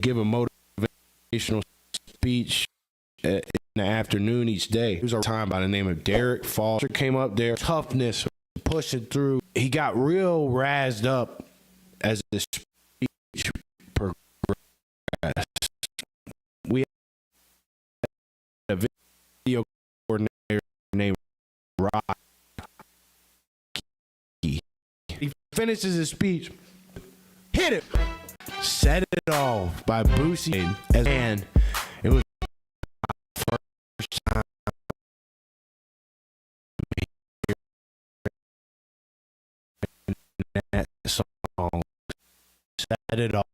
give a motivational speech in the afternoon each day. There was a time by the name of Derek Foster came up there, toughness, pushing through. He got real razzed up as the speech progressed. We had a video coordinator named Rocky. He finishes his speech, hit it, set it off by Boosie, and it was my first time hearing that song. Set it off.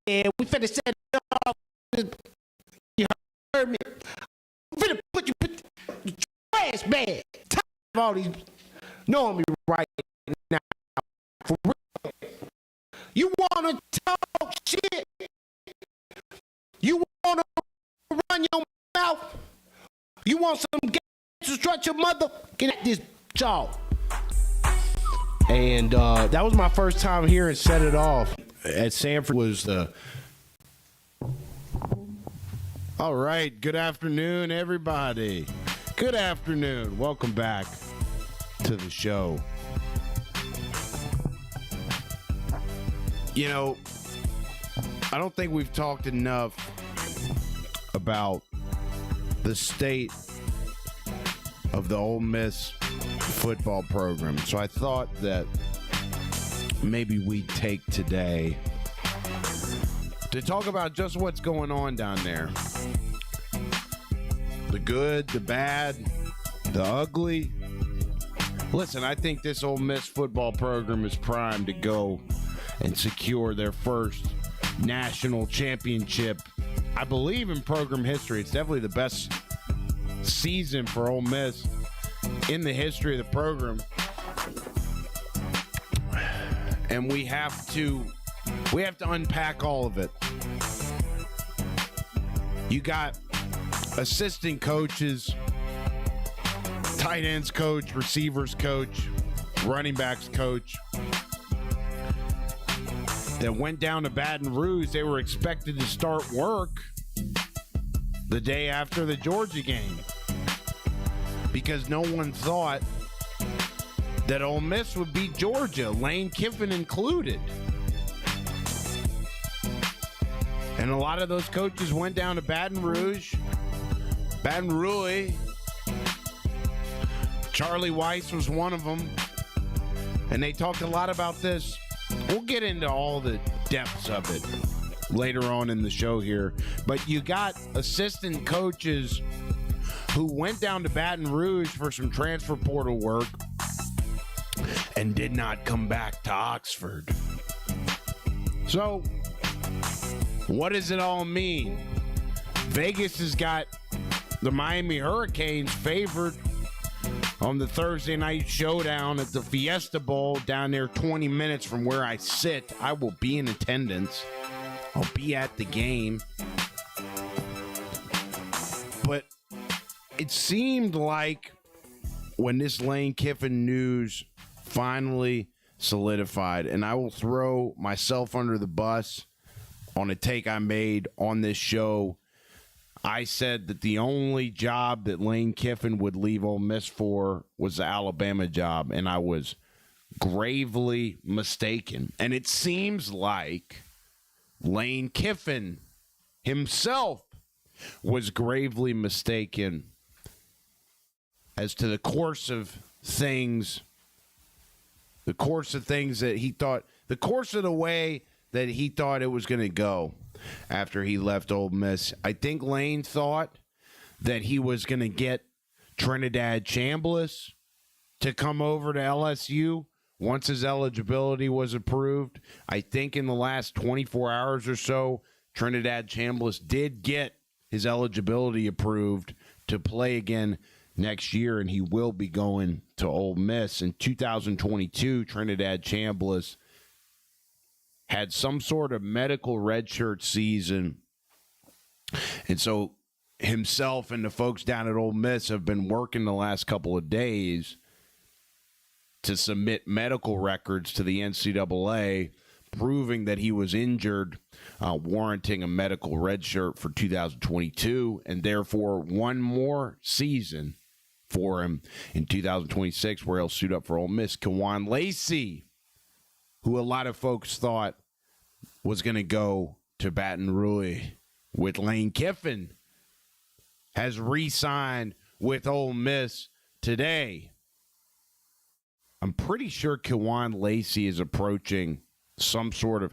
Yeah, we finna set it off. You heard me. I'm finna put your trash bag. Tired of all these knowing me right now. For real. You wanna talk shit? You wanna run your mouth? You want some gas to strut your mother? Get at this jaw. And that was my first time hearing Set It Off at Sanford. Was the all right, good afternoon, everybody. Good afternoon. Welcome back to the show. You know, I don't think we've talked enough about the state of the Ole Miss football program. So I thought that maybe we'd take today to talk about just what's going on down there. The good, the bad, the ugly. Listen, I think this Ole Miss football program is primed to go and secure their first national championship. I believe in program history. It's definitely the best season for Ole Miss in the history of the program. And we have to unpack all of it. You got assistant coaches, tight ends coach, receivers coach, running backs coach that went down to Baton Rouge. They were expected to start work the day after the Georgia game because no one thought that Ole Miss would beat Georgia, Lane Kiffin included. And a lot of those coaches went down to Baton Rouge. Charlie Weiss was one of them. And they talked a lot about this. We'll get into all the depths of it later on in the show here. But you got assistant coaches who went down to Baton Rouge for some transfer portal work and did not come back to Oxford. So, what does it all mean? Vegas has got the Miami Hurricanes favored on the Thursday night showdown at the Fiesta Bowl down there 20 minutes from where I sit. I will be in attendance. I'll be at the game. But it seemed like when this Lane Kiffin news finally solidified, and I will throw myself under the bus on a take I made on this show. I said that the only job that Lane Kiffin would leave Ole Miss for was the Alabama job, and I was gravely mistaken. And it seems like Lane Kiffin himself was gravely mistaken as to the course of things that he thought, the course of the way that he thought it was going to go after he left Ole Miss. I think Lane thought that he was going to get Trinidad Chambliss to come over to LSU once his eligibility was approved. I think in the last 24 hours or so, Trinidad Chambliss did get his eligibility approved to play again next year, and he will be going to Ole Miss. In 2022, Trinidad Chambliss had some sort of medical redshirt season, and so himself and the folks down at Ole Miss have been working the last couple of days to submit medical records to the NCAA proving that he was injured, warranting a medical red shirt for 2022, and therefore one more season for him in 2026 where he'll suit up for Ole Miss. Kawan Lacey, who a lot of folks thought was going to go to Baton Rouge with Lane Kiffin, has re-signed with Ole Miss today. I'm pretty sure Kawan Lacey is approaching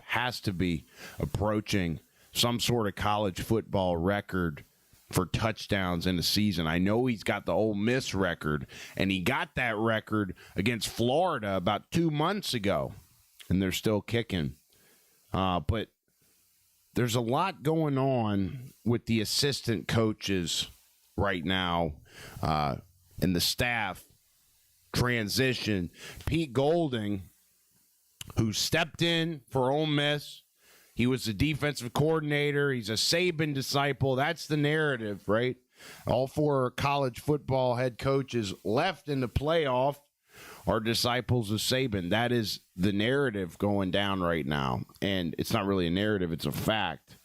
has to be approaching some sort of college football record for touchdowns in a season. I know he's got the Ole Miss record, and he got that record against Florida about 2 months ago, and they're still kicking. But there's a lot going on with the assistant coaches right now and the staff transition. Pete Golding, who stepped in for Ole Miss, he was the defensive coordinator. He's a Saban disciple. That's the narrative, right? All 4 college football head coaches left in the playoff are disciples of Saban. That is the narrative going down right now. And it's not really a narrative, it's a fact.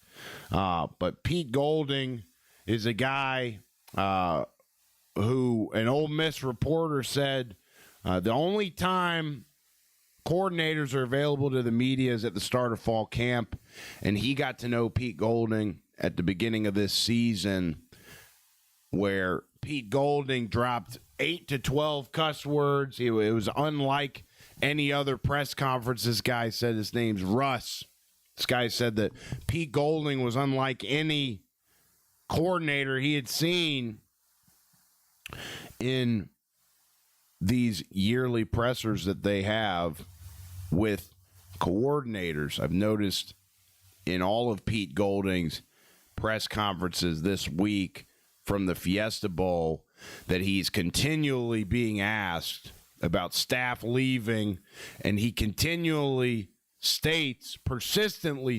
But Pete Golding is a guy who an Ole Miss reporter said the only time coordinators are available to the media is at the start of fall camp, and he got to know Pete Golding at the beginning of this season, where Pete Golding dropped 8 to 12 cuss words. It was unlike any other press conference. This guy said his name's Russ. This guy said that Pete Golding was unlike any coordinator he had seen in these yearly pressers that they have with coordinators. I've noticed in all of Pete Golding's press conferences this week from the Fiesta Bowl that he's continually being asked about staff leaving, and he persistently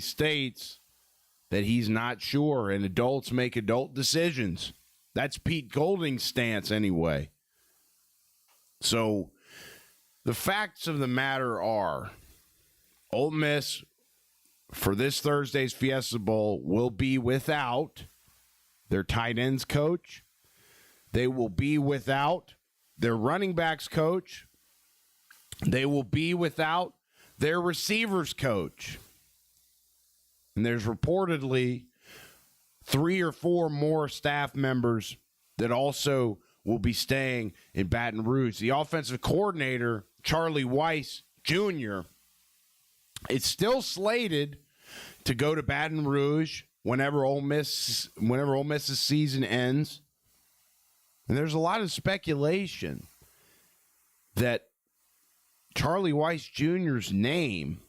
states that he's not sure, and adults make adult decisions. That's Pete Golding's stance anyway. So the facts of the matter are, Ole Miss, for this Thursday's Fiesta Bowl, will be without their tight ends coach. They will be without their running backs coach. They will be without their receivers coach. And there's reportedly 3 or 4 more staff members that also will be staying in Baton Rouge. The offensive coordinator, Charlie Weiss Jr., is still slated to go to Baton Rouge whenever Ole Miss's season ends. And there's a lot of speculation that Charlie Weiss Jr.'s name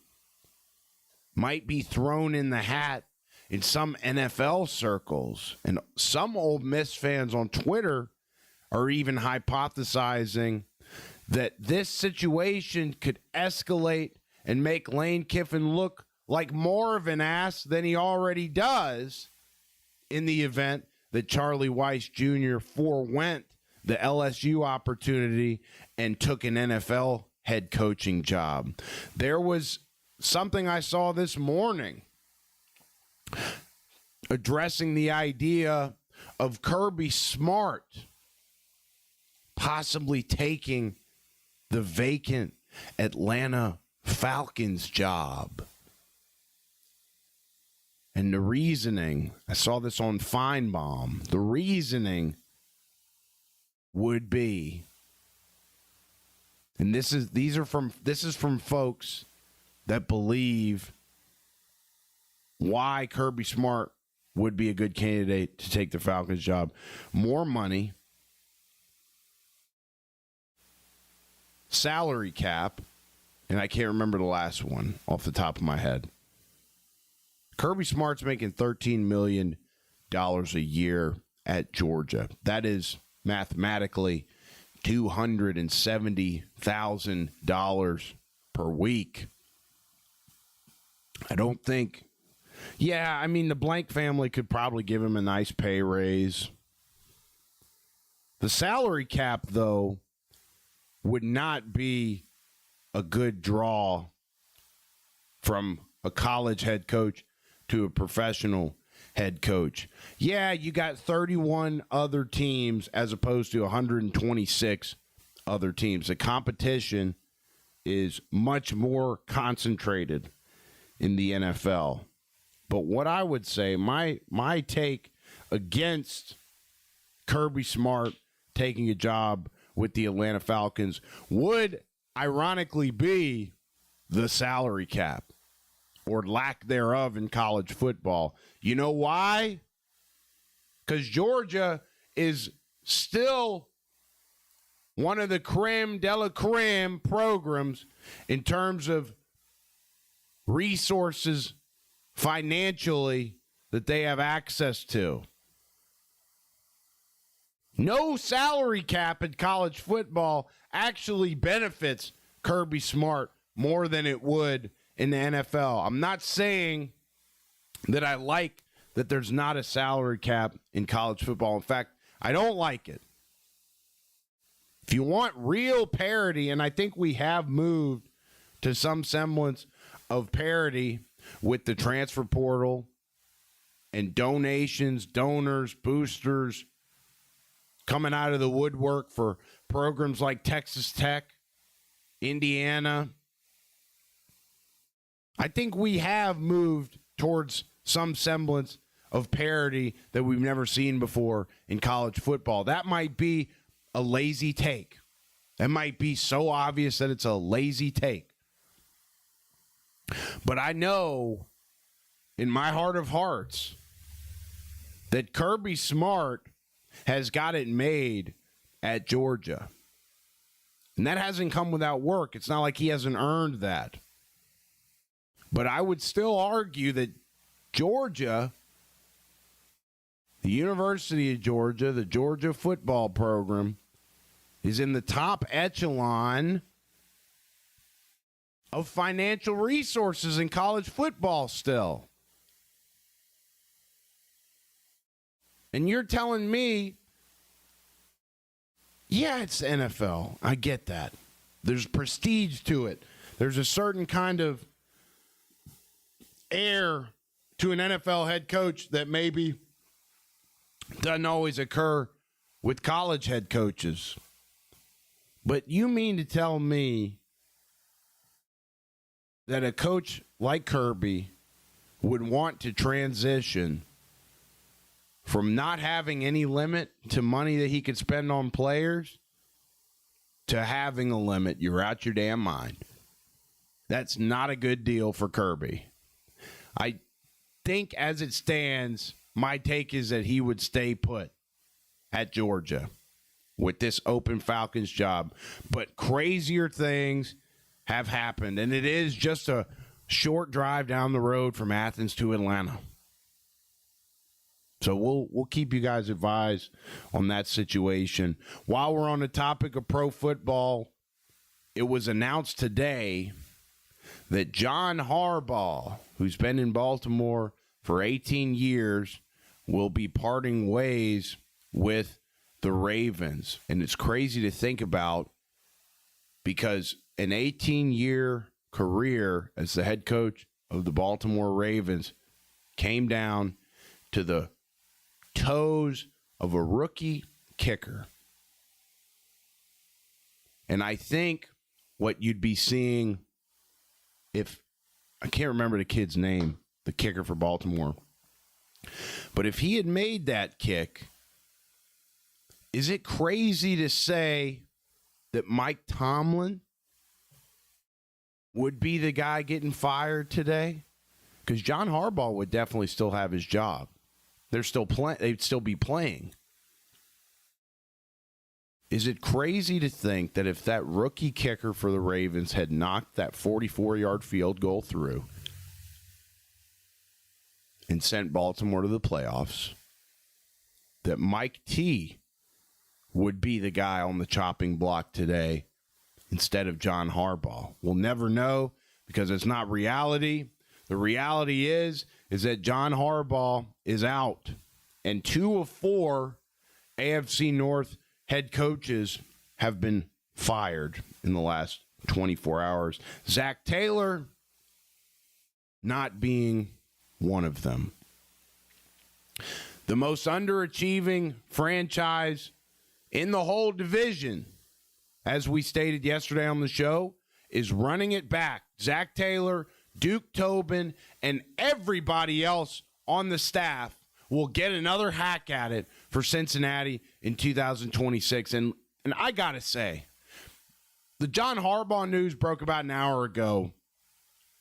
might be thrown in the hat in some NFL circles. And some Ole Miss fans on Twitter are even hypothesizing that this situation could escalate and make Lane Kiffin look like more of an ass than he already does in the event that Charlie Weiss Jr. forewent the LSU opportunity and took an NFL head coaching job. There was something I saw this morning addressing the idea of Kirby Smart possibly taking the vacant Atlanta Falcons job. And the reasoning, I saw this on Feinbaum, the reasoning would be, and this is from folks that believe why Kirby Smart would be a good candidate to take the Falcons job. More money, salary cap, and I can't remember the last one off the top of my head. Kirby Smart's making $13 million a year at Georgia. That is mathematically $270,000 per week. I don't think... Yeah, I mean, the Blank family could probably give him a nice pay raise. The salary cap, though, would not be a good draw from a college head coach to a professional head coach. Yeah, you got 31 other teams as opposed to 126 other teams. The competition is much more concentrated in the NFL. But what I would say, my take against Kirby Smart taking a job with the Atlanta Falcons would ironically be the salary cap or lack thereof in college football. You know why? Because Georgia is still one of the creme de la creme programs in terms of resources financially that they have access to. No salary cap in college football actually benefits Kirby Smart more than it would in the NFL. I'm not saying that I like that there's not a salary cap in college football. In fact, I don't like it. If you want real parity, and I think we have moved to some semblance of parity with the transfer portal and donations, donors, boosters coming out of the woodwork for programs like Texas Tech, Indiana. I think we have moved towards some semblance of parity that we've never seen before in college football. That might be a lazy take. That might be so obvious that it's a lazy take. But I know in my heart of hearts that Kirby Smart has got it made at Georgia. And that hasn't come without work. It's not like he hasn't earned that. But I would still argue that Georgia, the University of Georgia, the Georgia football program, is in the top echelon of financial resources in college football still. And you're telling me, yeah, it's the NFL. I get that. There's prestige to it. There's a certain kind of air to an NFL head coach that maybe doesn't always occur with college head coaches. But you mean to tell me that a coach like Kirby would want to transition from not having any limit to money that he could spend on players to having a limit? You're out your damn mind. That's not a good deal for Kirby. I think as it stands, my take is that he would stay put at Georgia with this open Falcons job. But crazier things have happened, and it is just a short drive down the road from Athens to Atlanta. So we'll keep you guys advised on that situation. While we're on the topic of pro football, it was announced today that John Harbaugh, who's been in Baltimore for 18 years, will be parting ways with the Ravens. And it's crazy to think about because an 18-year career as the head coach of the Baltimore Ravens came down to the toes of a rookie kicker. And I think what you'd be seeing if, I can't remember the kid's name, the kicker for Baltimore, but if he had made that kick, is it crazy to say that Mike Tomlin would be the guy getting fired today? Because John Harbaugh would definitely still have his job. They'd still be playing. Is it crazy to think that if that rookie kicker for the Ravens had knocked that 44-yard field goal through and sent Baltimore to the playoffs, that Mike T would be the guy on the chopping block today instead of John Harbaugh? We'll never know because it's not reality. The reality is that John Harbaugh is out, and 2 of 4 AFC North head coaches have been fired in the last 24 hours. Zach Taylor not being one of them. The most underachieving franchise in the whole division, as we stated yesterday on the show, is running it back. Zach Taylor, Duke Tobin, and everybody else on the staff will get another hack at it for Cincinnati in 2026. And I got to say, the John Harbaugh news broke about an hour ago,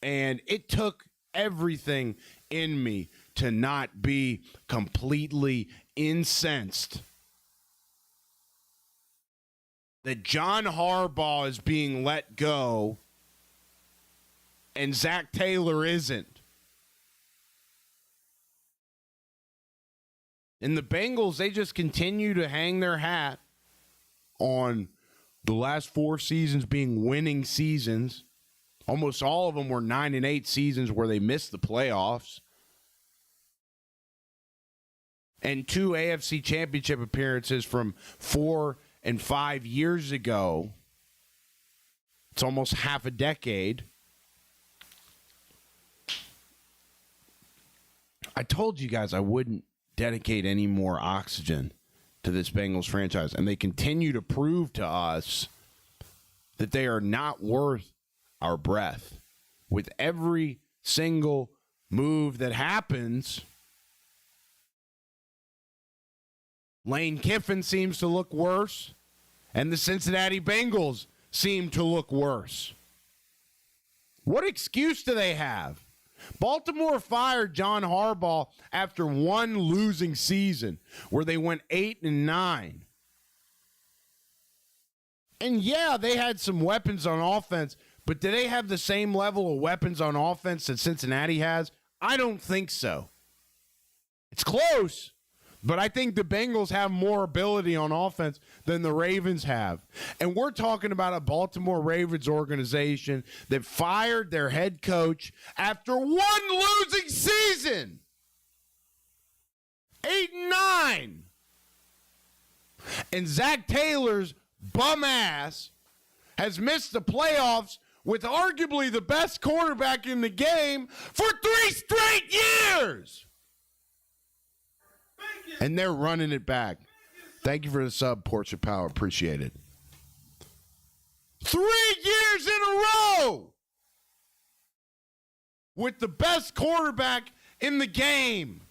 and it took everything in me to not be completely incensed that John Harbaugh is being let go and Zach Taylor isn't. And the Bengals, they just continue to hang their hat on the last 4 seasons being winning seasons. Almost all of them were 9-8 seasons where they missed the playoffs. And 2 AFC championship appearances from 4 and 5 years ago. It's almost half a decade. I told you guys I wouldn't dedicate any more oxygen to this Bengals franchise, and they continue to prove to us that they are not worth our breath. With every single move that happens, Lane Kiffin seems to look worse, and the Cincinnati Bengals seem to look worse. What excuse do they have? Baltimore fired John Harbaugh after one losing season where they went 8-9. And yeah, they had some weapons on offense, but do they have the same level of weapons on offense that Cincinnati has? I don't think so. It's close, but I think the Bengals have more ability on offense than the Ravens have. And we're talking about a Baltimore Ravens organization that fired their head coach after one losing season. 8-9. And Zach Taylor's bum ass has missed the playoffs with arguably the best quarterback in the game for 3 straight years. And they're running it back. Thank you for the sub, Porch of Power. Appreciate it. 3 years in a row with the best quarterback in the game.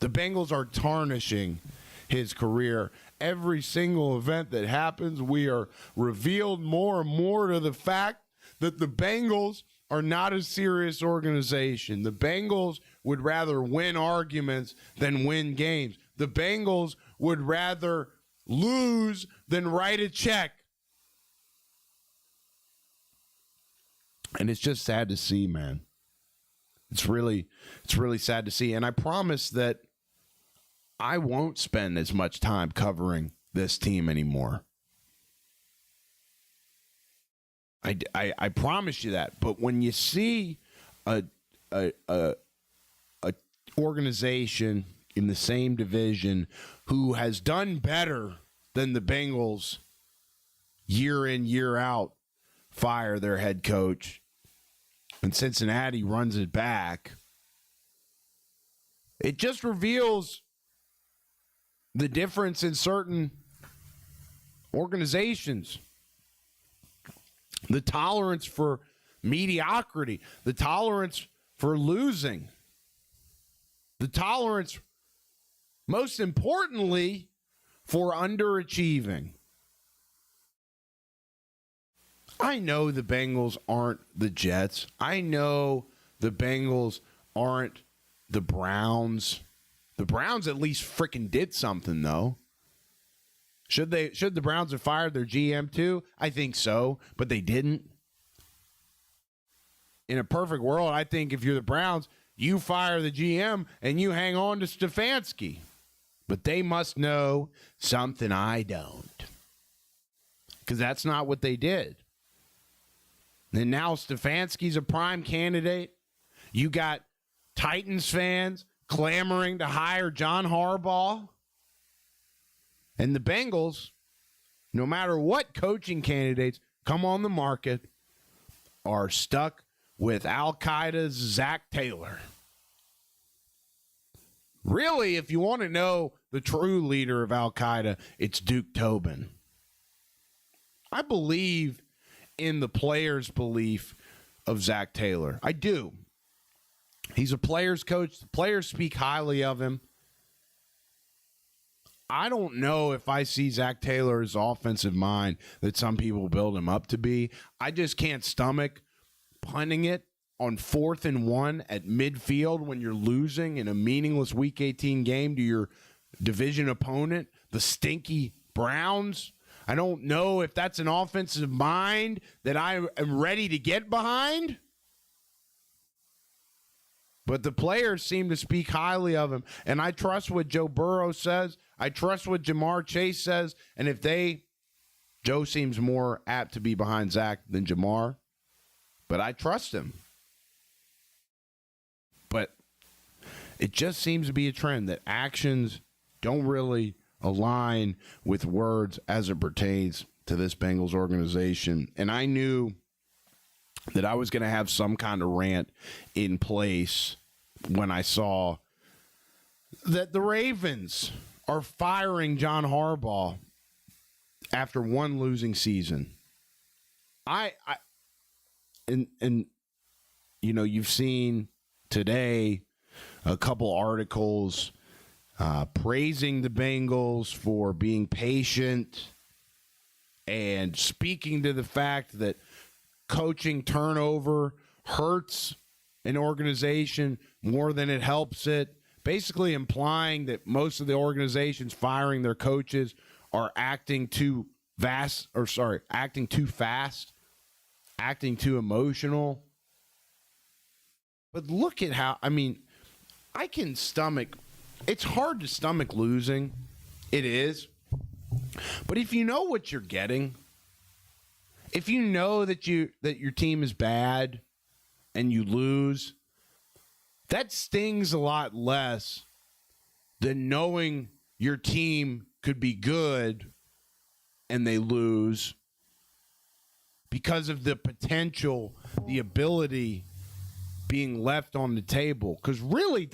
The Bengals are tarnishing his career. Every single event that happens, we are revealed more and more to the fact that the Bengals are not a serious organization. The Bengals would rather win arguments than win games. The Bengals would rather lose than write a check. And it's just sad to see, man. It's really sad to see. And I promise that I won't spend as much time covering this team anymore. I promise you that. But when you see a organization in the same division who has done better than the Bengals year in, year out, fire their head coach, and Cincinnati runs it back, it just reveals the difference in certain organizations. The tolerance for mediocrity, the tolerance for losing, the tolerance, most importantly, for underachieving. I know the Bengals aren't the Jets. I know the Bengals aren't the Browns. The Browns at least freaking did something, though. Should the Browns have fired their GM too? I think so, but they didn't. In a perfect world, I think if you're the Browns, you fire the GM and you hang on to Stefanski. But they must know something I don't. Because that's not what they did. And now Stefanski's a prime candidate. You got Titans fans clamoring to hire John Harbaugh. And the Bengals, no matter what coaching candidates come on the market, are stuck with Al-Qaeda's Zach Taylor. Really, if you want to know the true leader of Al-Qaeda, it's Duke Tobin. I believe in the players' belief of Zach Taylor. I do. He's a players' coach. The players speak highly of him. I don't know if I see Zach Taylor's offensive mind that some people build him up to be. I just can't stomach punting it on 4th and 1 at midfield when you're losing in a meaningless Week 18 game to your division opponent, the stinky Browns. I don't know if that's an offensive mind that I am ready to get behind. But the players seem to speak highly of him. And I trust what Joe Burrow says. I trust what Jamar Chase says. And if Joe seems more apt to be behind Zach than Jamar. But I trust him. But it just seems to be a trend that actions don't really align with words as it pertains to this Bengals organization. And I knew that I was going to have some kind of rant in place when I saw that the Ravens are firing John Harbaugh after one losing season. And you know, you've seen today a couple articles praising the Bengals for being patient and speaking to the fact that coaching turnover hurts an organization more than it helps it, basically implying that most of the organizations firing their coaches are acting too fast, acting too emotional. But look at how, I can stomach, it's hard to stomach losing. It is. But if you know what you're getting, if you know that your team is bad and you lose, that stings a lot less than knowing your team could be good and they lose because of the potential, the ability being left on the table. Because really,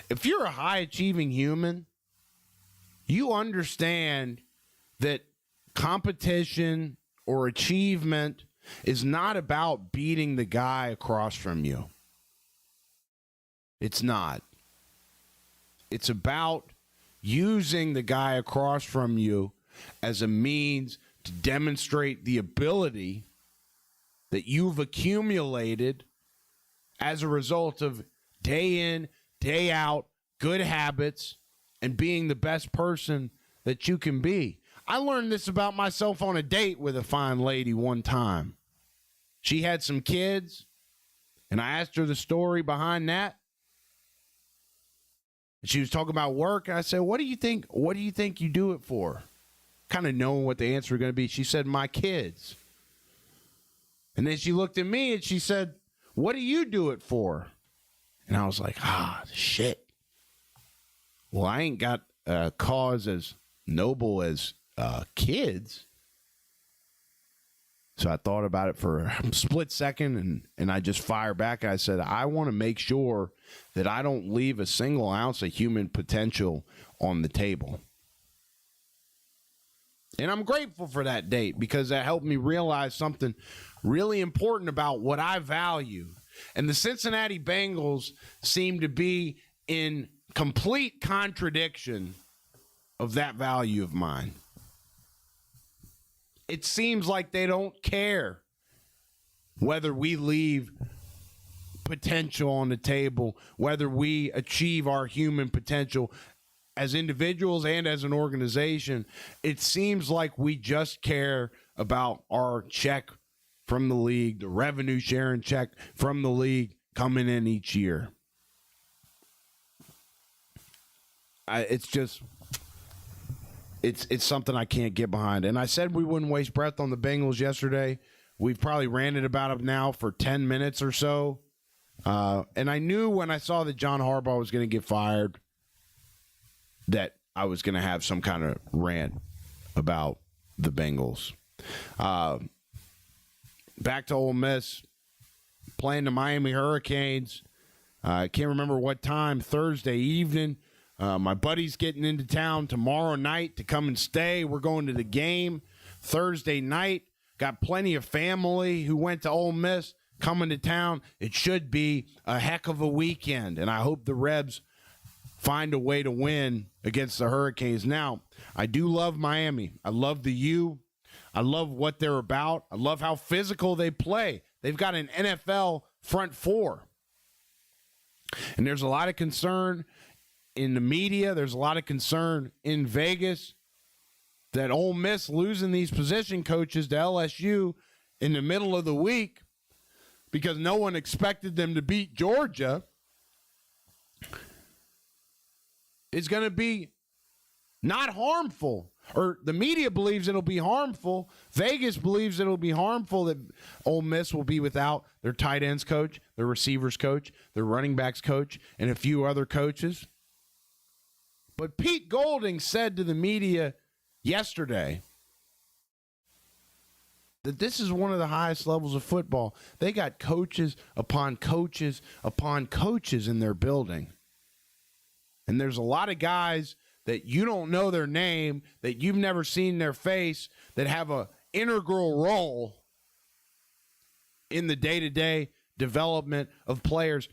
if you're a high-achieving human, you understand that competition or achievement is not about beating the guy across from you. It's not. It's about using the guy across from you as a means to demonstrate the ability that you've accumulated as a result of day in, day out, good habits, and being the best person that you can be. I learned this about myself on a date with a fine lady one time. She had some kids, and I asked her the story behind that. She was talking about work, and I said, what do you think you do it for? Kind of knowing what the answer was going to be. She said, my kids. And then she looked at me, and she said, what do you do it for? And I was like, shit. Well, I ain't got a cause as noble as kids. So I thought about it for a split second, and I just fired back. I said, I want to make sure that I don't leave a single ounce of human potential on the table. And I'm grateful for that date because that helped me realize something really important about what I value. And the Cincinnati Bengals seem to be in complete contradiction of that value of mine. It seems like they don't care whether we leave potential on the table, whether we achieve our human potential as individuals and as an organization. It seems like we just care about our check from the league, the revenue sharing check from the league coming in each year. It's something I can't get behind. And I said we wouldn't waste breath on the Bengals yesterday. We've probably ranted about them now for 10 minutes or so. And I knew when I saw that John Harbaugh was going to get fired that I was going to have some kind of rant about the Bengals. Back to Ole Miss, playing the Miami Hurricanes. I can't remember what time, Thursday evening. My buddy's getting into town tomorrow night to come and stay. We're going to the game Thursday night. Got plenty of family who went to Ole Miss coming to town. It should be a heck of a weekend, and I hope the Rebs find a way to win against the Hurricanes. Now, I do love Miami. I love the U. I love what they're about. I love how physical they play. They've got an NFL front four. And there's a lot of concern in the media. There's a lot of concern in Vegas that Ole Miss losing these position coaches to LSU in the middle of the week because no one expected them to beat Georgia is going to be not harmful. Or the media believes it'll be harmful. Vegas believes it'll be harmful that Ole Miss will be without their tight ends coach, their receivers coach, their running backs coach, and a few other coaches. But Pete Golding said to the media yesterday that this is one of the highest levels of football. They got coaches upon coaches upon coaches in their building. And there's a lot of guys that you don't know their name, that you've never seen their face, that have an integral role in the day-to-day development of players.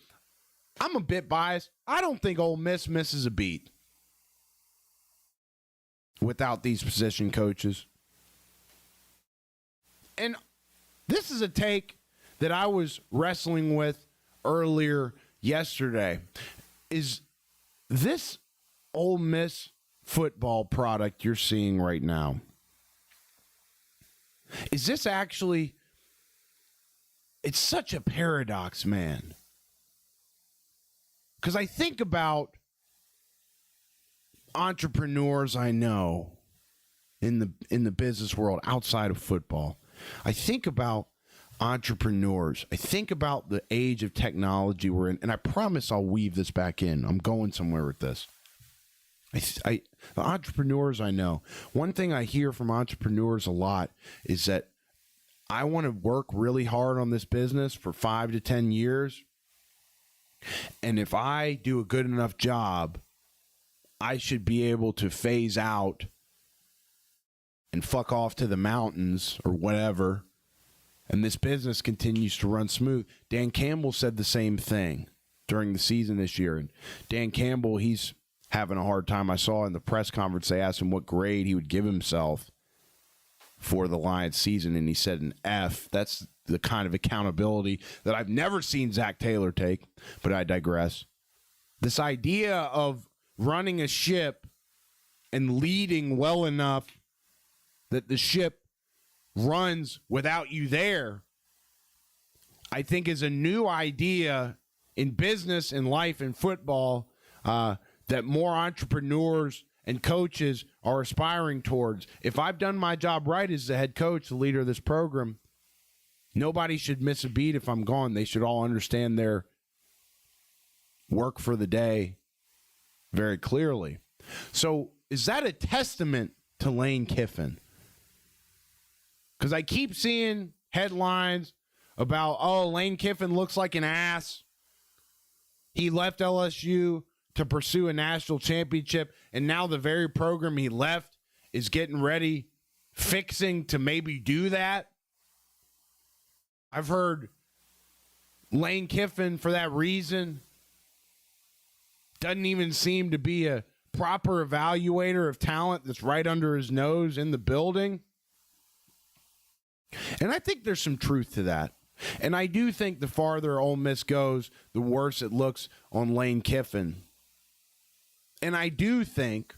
I'm a bit biased. I don't think Ole Miss misses a beat without these position coaches. And this is a take that I was wrestling with earlier yesterday. Is this Ole Miss football product you're seeing right now, is this actually, it's such a paradox, man. Because I think about entrepreneurs I know in the business world outside of football. I think about entrepreneurs. I think about the age of technology we're in, and I promise I'll weave this back in. I'm going somewhere with this. The entrepreneurs I know, one thing I hear from entrepreneurs a lot is that I want to work really hard on this business for 5 to 10 years. And if I do a good enough job, I should be able to phase out and fuck off to the mountains or whatever. And this business continues to run smooth. Dan Campbell said the same thing during the season this year. And Dan Campbell, he's having a hard time. I saw in the press conference, they asked him what grade he would give himself for the Lions season, and he said an F. That's the kind of accountability that I've never seen Zach Taylor take, but I digress. This idea of running a ship and leading well enough that the ship runs without you there, I think is a new idea in business, in life, in football, that more entrepreneurs and coaches are aspiring towards. If I've done my job right as the head coach, the leader of this program, nobody should miss a beat if I'm gone. They should all understand their work for the day very clearly. So is that a testament to Lane Kiffin? Because I keep seeing headlines about, oh, Lane Kiffin looks like an ass. He left LSU to pursue a national championship, and now the very program he left is getting ready, fixing to maybe do that. I've heard Lane Kiffin, for that reason, doesn't even seem to be a proper evaluator of talent that's right under his nose in the building. And I think there's some truth to that. And I do think the farther Ole Miss goes, the worse it looks on Lane Kiffin. And I do think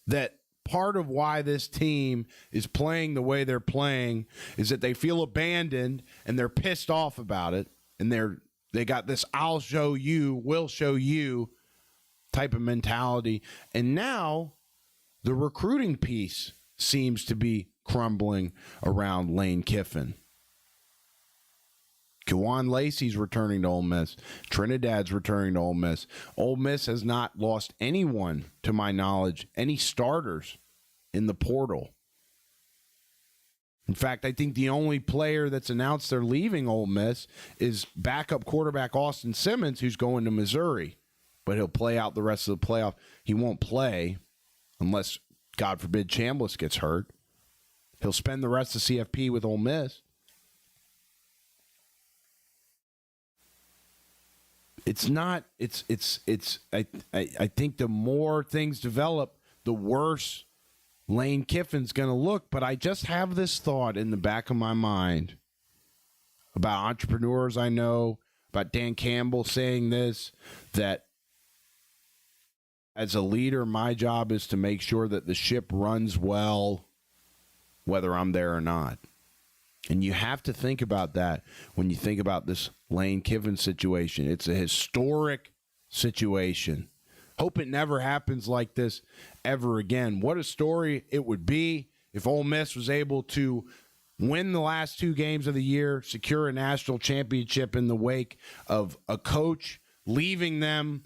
that part of why this team is playing the way they're playing is that they feel abandoned and they're pissed off about it. And they got this I'll show you, we'll show you type of mentality. And now the recruiting piece seems to be crumbling around Lane Kiffin. Juwan Lacey's returning to Ole Miss. Trinidad's returning to Ole Miss. Ole Miss has not lost anyone, to my knowledge, any starters in the portal. In fact, I think the only player that's announced they're leaving Ole Miss is backup quarterback Austin Simmons, who's going to Missouri. But he'll play out the rest of the playoff. He won't play unless, God forbid, Chambliss gets hurt. He'll spend the rest of CFP with Ole Miss. It's not. I think the more things develop, the worse Lane Kiffin's going to look. But I just have this thought in the back of my mind about entrepreneurs I know, about Dan Campbell saying this, that as a leader, my job is to make sure that the ship runs well, whether I'm there or not. And you have to think about that when you think about this Lane Kiffin situation. It's a historic situation. Hope it never happens like this ever again. What a story it would be if Ole Miss was able to win the last 2 games of the year, secure a national championship in the wake of a coach leaving them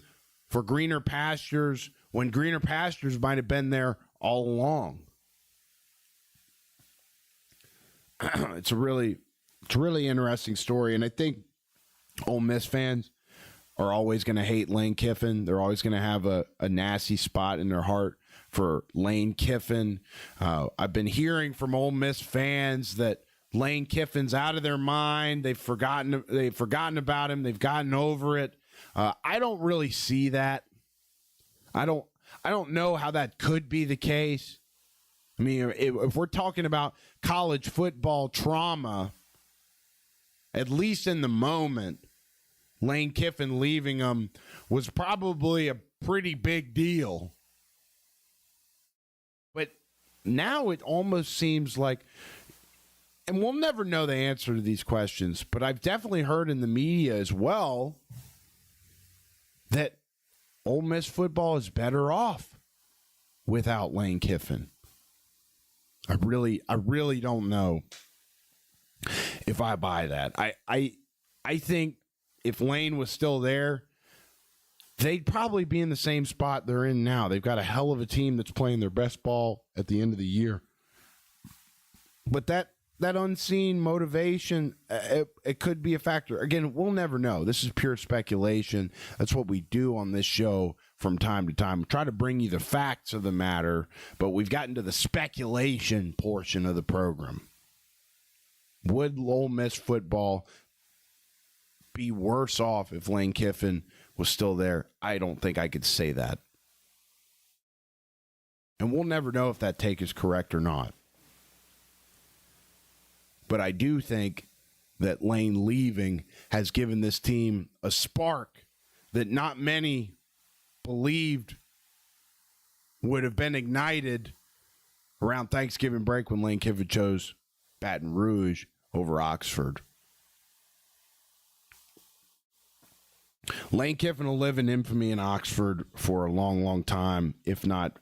for greener pastures when greener pastures might have been there all along. It's a really interesting story, and I think Ole Miss fans are always going to hate Lane Kiffin. They're always going to have a nasty spot in their heart for Lane Kiffin. I've been hearing from Ole Miss fans that Lane Kiffin's out of their mind. They've forgotten about him. They've gotten over it. I don't really see that. I don't know how that could be the case. I mean, if we're talking about college football trauma, at least in the moment, Lane Kiffin leaving them was probably a pretty big deal. But now it almost seems like, and we'll never know the answer to these questions, but I've definitely heard in the media as well that Ole Miss football is better off without Lane Kiffin. I really don't know if I buy that. I think if Lane was still there, they'd probably be in the same spot they're in now. They've got a hell of a team that's playing their best ball at the end of the year. But that unseen motivation, it could be a factor. Again, we'll never know. This is pure speculation. That's what we do on this show from time to time. We try to bring you the facts of the matter, but we've gotten to the speculation portion of the program. Would Ole Miss football be worse off if Lane Kiffin was still there? I don't think I could say that. And we'll never know if that take is correct or not. But I do think that Lane leaving has given this team a spark that not many believed would have been ignited around Thanksgiving break when Lane Kiffin chose Baton Rouge over Oxford. Lane Kiffin will live in infamy in Oxford for a long, long time, if not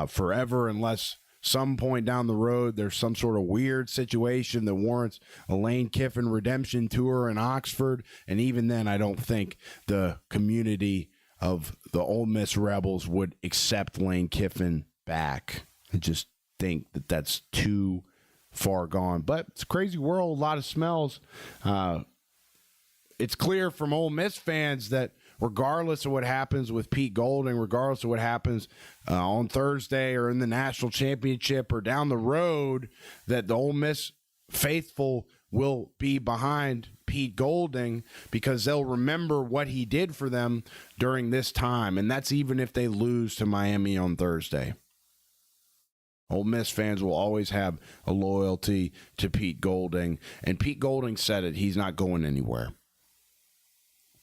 forever, unless some point down the road there's some sort of weird situation that warrants a Lane Kiffin redemption tour in Oxford. And even then, I don't think the community of the Ole Miss Rebels would accept Lane Kiffin back. I just think that that's too far gone. But it's a crazy world, a lot of smells. It's clear from Ole Miss fans that regardless of what happens with Pete Golding, regardless of what happens on Thursday or in the national championship or down the road, that the Ole Miss faithful will be behind Pete Golding because they'll remember what he did for them during this time. And that's even if they lose to Miami on Thursday. Ole Miss fans will always have a loyalty to Pete Golding. And Pete Golding said it, he's not going anywhere.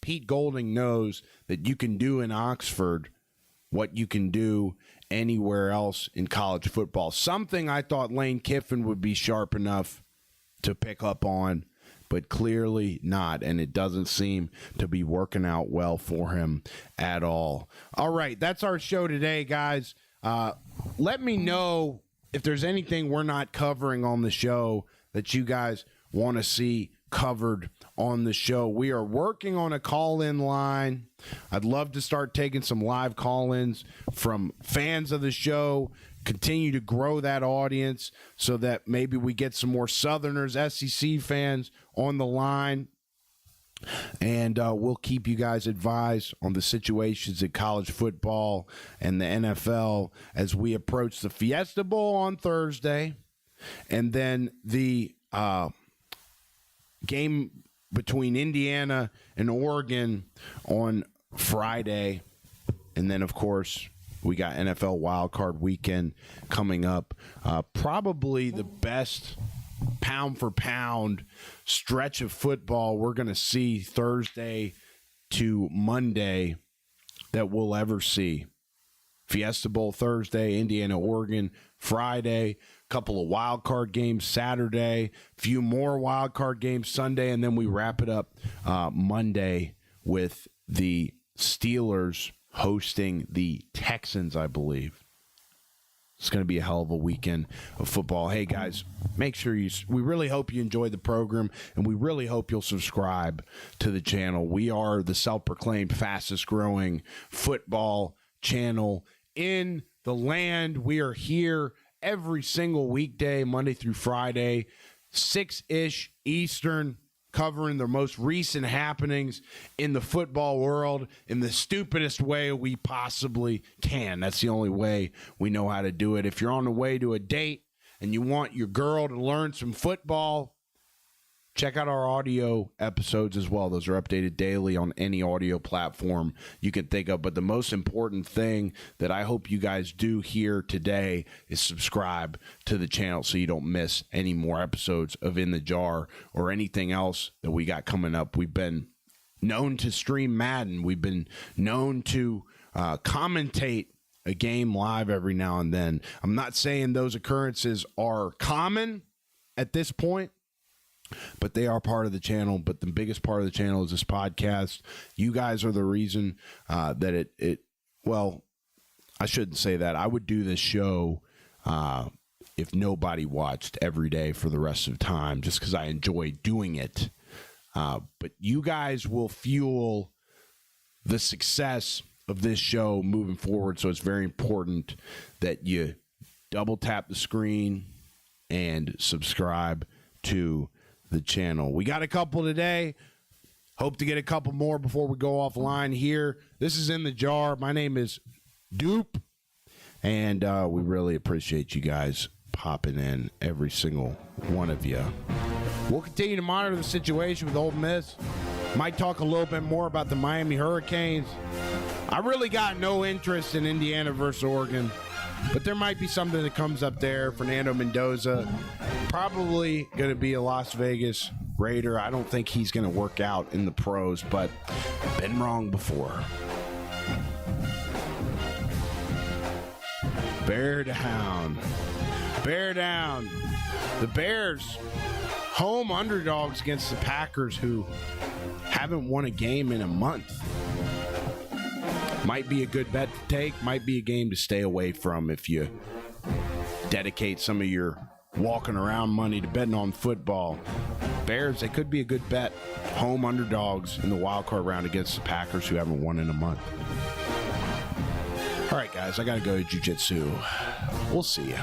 Pete Golding knows that you can do in Oxford what you can do anywhere else in college football. Something I thought Lane Kiffin would be sharp enough to pick up on, but clearly not, and it doesn't seem to be working out well for him at all. All right, that's our show today, guys. Let me know if there's anything we're not covering on the show that you guys want to see covered on the show. We are working on a call-in line. I'd love to start taking some live call-ins from fans of the show, continue to grow that audience so that maybe we get some more Southerners, SEC fans on the line. And we'll keep you guys advised on the situations in college football and the NFL as we approach the Fiesta Bowl on Thursday. And then the game between Indiana and Oregon on Friday. And then, of course, we got NFL wildcard weekend coming up. Probably the best pound-for-pound stretch of football we're going to see Thursday to Monday that we'll ever see. Fiesta Bowl Thursday, Indiana, Oregon, Friday, couple of wild card games Saturday, few more wild card games Sunday, and then we wrap it up Monday with the Steelers hosting the Texans, I believe. It's going to be a hell of a weekend of football. Hey, guys, make sure we really hope you enjoy the program, and we really hope you'll subscribe to the channel. We are the self-proclaimed fastest-growing football channel in the land. We are here every single weekday, Monday through Friday, 6-ish Eastern, covering the most recent happenings in the football world in the stupidest way we possibly can. That's the only way we know how to do it. If you're on the way to a date and you want your girl to learn some football, check out our audio episodes as well. Those are updated daily on any audio platform you can think of. But the most important thing that I hope you guys do here today is subscribe to the channel so you don't miss any more episodes of In the Jar or anything else that we got coming up. We've been known to stream Madden. We've been known to commentate a game live every now and then. I'm not saying those occurrences are common at this point, but they are part of the channel. But the biggest part of the channel is this podcast. You guys are the reason that well, I shouldn't say that. I would do this show if nobody watched every day for the rest of the time, just because I enjoy doing it. But you guys will fuel the success of this show moving forward. So it's very important that you double tap the screen and subscribe to the channel. We got a couple today. Hope to get a couple more before we go offline here. This is In the Jar. My name is Dupe, and we really appreciate you guys popping in, every single one of you. We'll continue to monitor the situation with Ole Miss. Might talk a little bit more about the Miami Hurricanes. I really got no interest in Indiana versus Oregon, but there might be something that comes up there. Fernando Mendoza, probably going to be a Las Vegas Raider. I don't think he's going to work out in the pros, but been wrong before. Bear down. Bear down. The Bears, home underdogs against the Packers, who haven't won a game in a month. Might be a good bet to take. Might be a game to stay away from if you dedicate some of your walking around money to betting on football. Bears, they could be a good bet. Home underdogs in the wild card round against the Packers, who haven't won in a month. All right, guys, I got to go to jiu-jitsu. We'll see you.